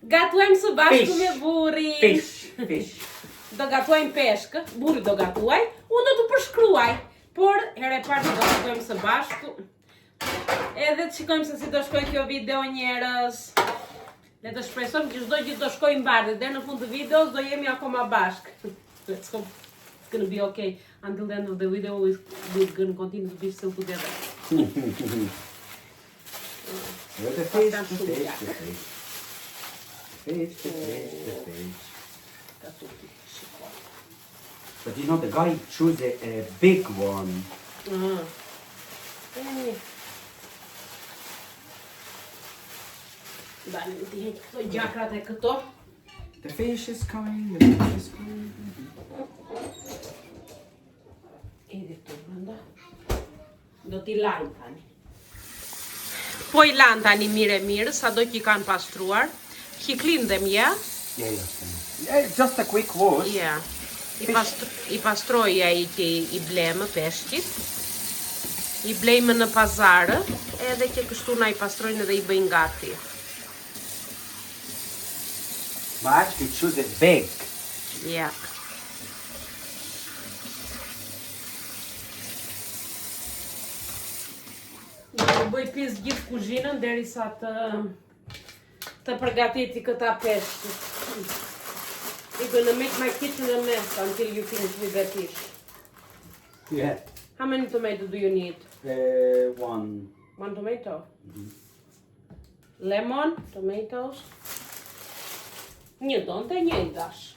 Gatuajmë së bashku me burrin. Fish. Do gatuajmë peshkë, burri do gatuaj, unë do të përshkruaj. Por, herë e parë do gatuajmë së bashku. Edhe të shikojmë se si do shkoj kjo video njerëz. Le të shpresojmë që çdo gjë do shkojë mbarë. Deri në fund të videos do jemi akoma bashkë. It's gonna be okay. Until the end of the video we're gonna continue to be still together. The fish. But you know, the guy chose a big one. Dani, ti heq këto gjakrat e këto. The fish is coming, the fish is coming. Edhe këtu brenda. Do t'i lajmë tani. Po I lan tani mirë, sa do që I kanë pastruar. He clean them, yeah? Yeah, just a quick wash. Yeah. I pastroj ai që I blemë peshqit. I blejmë në pazarë, edhe që kështu na I pastrojnë edhe I bëjnë gati. But actually choose it big. Yeah. Do bëj pjesë gjithë kuzhinën derisa të përgatiti këta peshqit. You're gonna make my kitchen a mess until you finish with the fish. Yeah. How many tomatoes do you need? One. One tomato? Lemon, tomatoes. Një donte, një I dash.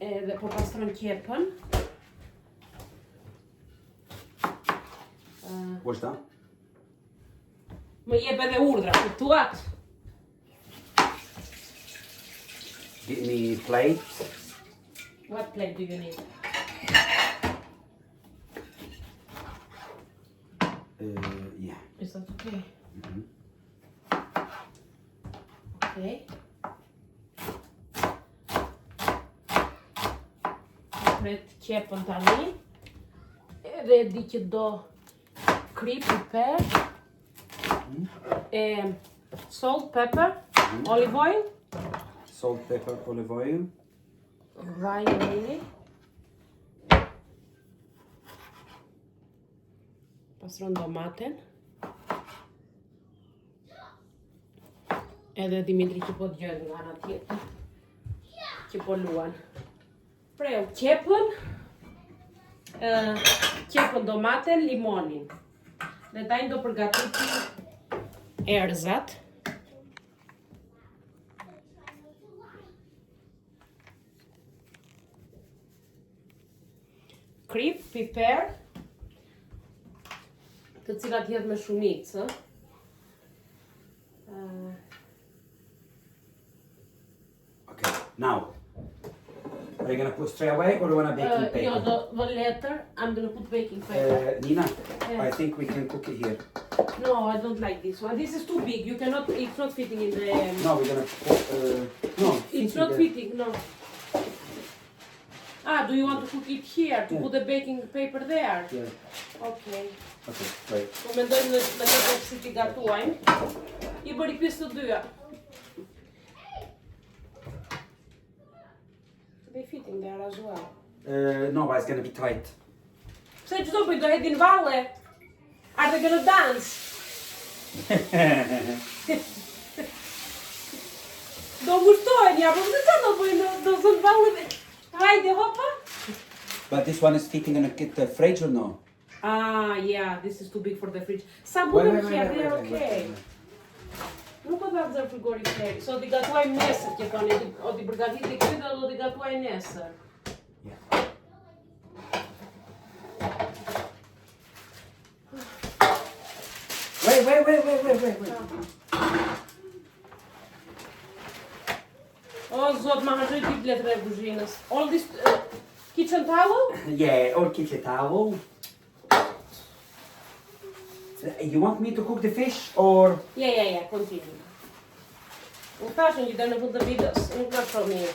Edhe po pastron qepën. What's that? Më jep edhe urdhra, kuptuat? Give me plate. What plate do you need? Yeah. Is that okay? Okay. Pret qepën tani. Edhe di që do krip, piper, salt, pepper, olive oil. Salt, pepper, olive oil. Vaj oli. Pastron domaten. Edhe Dimitri që po t'gjën nga ana tjetër. Që po luan. Preu qepën, domaten, limonin. Dhe tani do përgatiti erëzat. Krip, piper, të cilat jetë me shumicë. Okay, now. Are you gonna put straight away or do you want a baking paper? Jo, later I'm gonna put baking paper. Nina, Yeah. I think we can cook it here. No, I don't like this one. This is too big. You cannot. It's not fitting in the. No, we're gonna put. No, It's not fitting. No. Ah, do you want to cook it here? To Yeah. put the baking paper there? Yeah. Okay. Okay, right. Po mendojmë në të kështu që gatuajmë. I bëri pjesë të dyja. They fitting there as well. No, but it's gonna be tight. Pse çdo bëj do hedhin valle? Are they gonna dance? Do ngushtohen ja, po çfarë do bëjnë? Do zon valle. Hajde, hopa. But this one is fitting in the fridge or no? Ah, yeah, this is too big for the fridge. Some Wait, women here, they're okay. wait. Nuk o da zërë frigoriferi, so t'i gatuaj nesër që toni, o t'i përgatiti këtë dhe do t'i gatuaj nesër. Yeah. Wait. O, zot, ma hargjoj t'i bletre e kuzhinës. All this kitchen towel? Yeah, or kitchen towel. You want me to cook the fish or? Yeah, continue. Më thashën që dhe në fund të videos, nuk nga shumë mirë.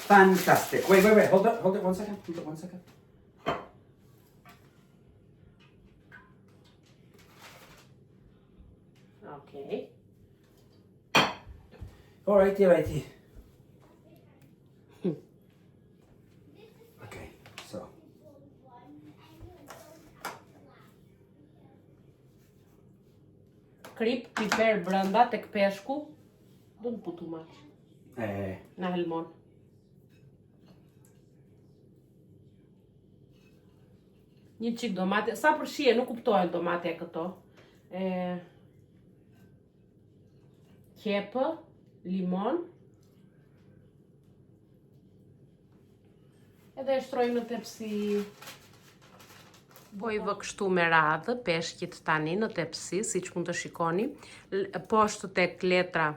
Fantastic. Wait. Hold it 1 second. Okej. Alrighty. Okay, so. Krip, piper brenda tek peshku. Don't put too much. Na helmon. Një qik domate. Sa përshije, nuk kuptohen domate këto. Qepë, limon. Edhe e shtrojmë në tepsi. Bojvë kështu me radhë peshqit tani në tepsi, si që mund të shikoni. Poshtë tek letra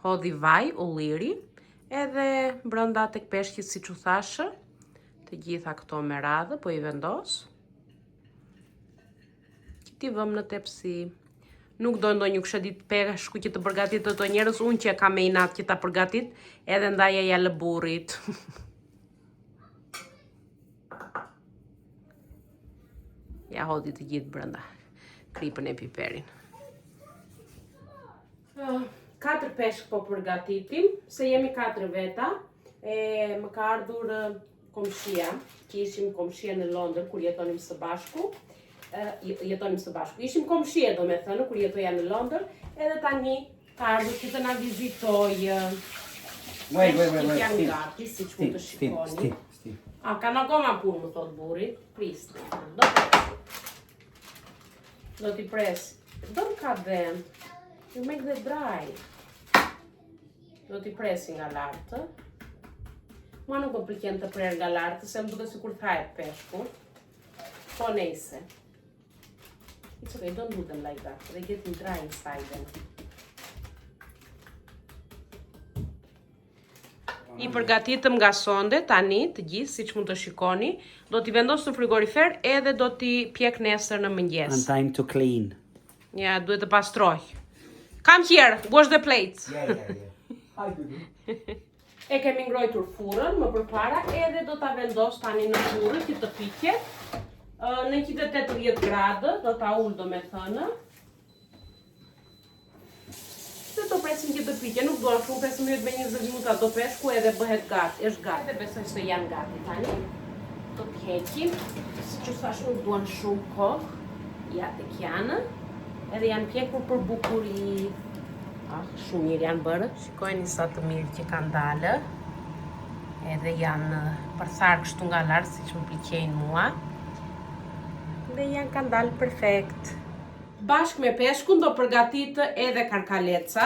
hodhi vaj, ulliri, edhe brenda tek peshqit si që thashë. Të gjitha këto me radhë, po i vendos. Këti vëm në tepsi. Nuk do ndonjë këshedit peshku që të përgatit të njerës, unë që ka me inat që ta përgatit, edhe ndaja ja lëburit. Ja hodhi të gjithë brenda kripën e piperin. 4 peshk po përgatitim, se jemi 4 veta. Më ka ardhur komshia, që ishim komshia në Londër, kur jetonim së bashku. Ishim komshie, do me thënë, kur jetoja në Londër, edhe tani ka ardhur që të na vizitoj. Peshkit janë gati, si që mund të shikoni. Kanë akoma punë, më thot buri. Prisni. Do t'i pres. Don't cut them. You make them dry. Do t'i presi nga lartë. Mua nuk më pëlqen të prerë nga lartë, se më duke si kur thajet peshku. Po nejse. It's okay, don't do them like that. They get dry inside them. I përgatitëm nga sonde, tani, të gjithë, si që mund të shikoni. Do t'i vendos në frigorifer edhe do t'i pjek nesër në mëngjes. And time to clean. Ja, duhet të pastroj. Come here, wash the plates. E kemi ngrojtur furrën më përpara, edhe do t'a vendos tani në furrë që të piqet. Në 180 gradë, do t'a ullë do me thënë. Se do presim që të piqe, nuk duan shumë, 15 me 20 minuta do peshku edhe bëhet gati, është gati. Edhe besoj se janë gati tani. Do t'heqim, si që thash nuk duan shumë kohë. Ja tek janë. Edhe janë pjekur për bukuri. Shumë mirë janë bërë. Shikojni sa të mirë që kanë dalë. Edhe janë përtharë kështu nga lartë, si që më pëlqejnë mua. Dhe janë kanë dalë perfekt. Bashkë me peshkun do përgatit edhe karkaleca.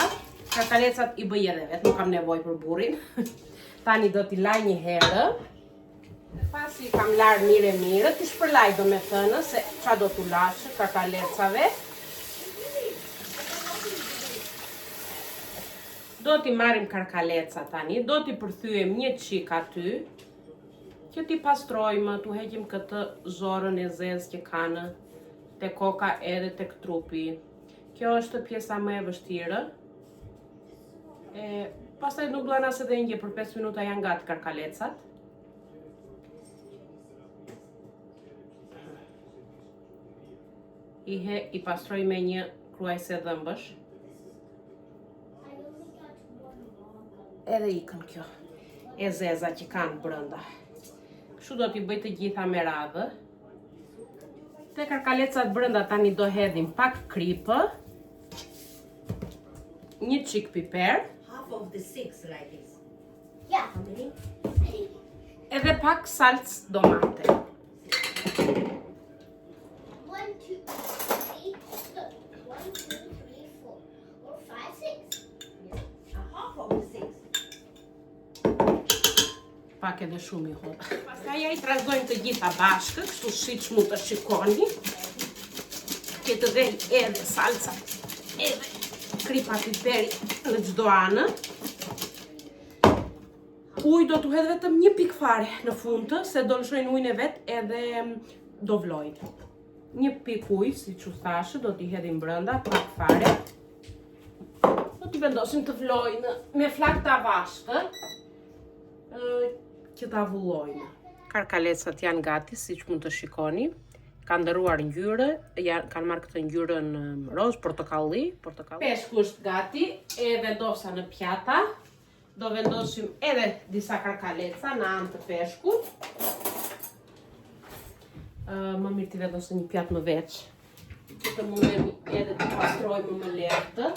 Karkalecat i bëj edhe vetë, nuk kam nevoj për burin. Tani do t'i laj një herë. Pasi i kam larë mire, t'i shpërlaj do me thënë, se qa do t'u lashë karkalecave. Do t'i marim karkaleca tani, do t'i përthyem një qik aty. Që t'i pastrojmë, t'u heqim këtë zorën e zezë që kanë te koka edhe tek trupi. Kjo është pjesa më e vështirë. Pastaj nuk duan as edhe ngje, për 5 minuta janë gati karkalecat. I pastroj me një kruajse dhëmbësh. Edhe ikën kjo. E zeza që kanë brenda. Kështu do t'i bëj të gjitha me radhë. Te karkalecat brenda tani do hedhim pak kripë, një qik piper, half of the 6 like this. Yeah. How many? edhe pak salcë domate. 1, 2, 3, 1, 2, 3, 4, 5, 6. A half of the 6. Pak edhe shumë i hodë. Pastaj ja i trashëgojmë të gjitha bashkë, kështu siç mund të shikoni. Që të vej edhe salca, edhe kripa piperi në çdo anë. Uj do t'u hedh vetëm një pikë fare në fund, se do lëshojnë ujin e vet edhe do vlojnë. Një pikë ujë, siç u thashë, do t'i hedhim brenda pak fare. Do t'i vendosim të vlojnë me flak të avashtë. Që ta vullojnë. Karkalecat janë gati, si që mund të shikoni. Ka ndëruar ngjyrë, kanë marrë këtë ngjyrën roz, portokalli. Peshku është gati, e vendosa në pjata. Do vendosim edhe disa karkaleca në anë të peshkut. Më mirë t'i vendosë një pjatë më veç. Që të mundemi edhe të pastrojmë më lehtë.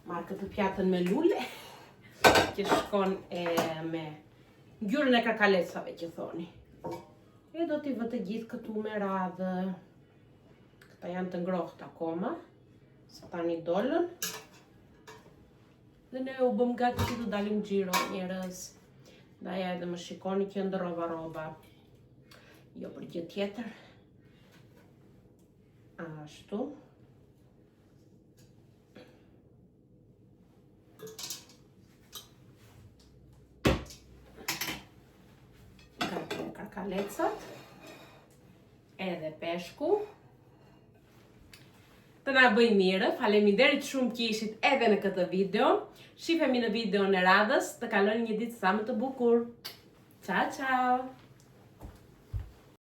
Marrë këtë pjatën me lule, që shkon me ngjyrën e karkalecave që thoni. E do t'i vë të gjithë këtu me radhë. Këta janë të ngrohtë akoma, sa tani dolën. Dhe ne u bëm gati që të dalim xhiro njerëz. Daja edhe më shikoni që ndërrova roba. Jo për gjë tjetër. Ashtu. Karkalecat. Edhe peshku. Të na bëj mirë, faleminderit shumë që ishit edhe në këtë video. Shihemi në videon e radhës, të kaloni një ditë sa më të bukur. Ciao, ciao!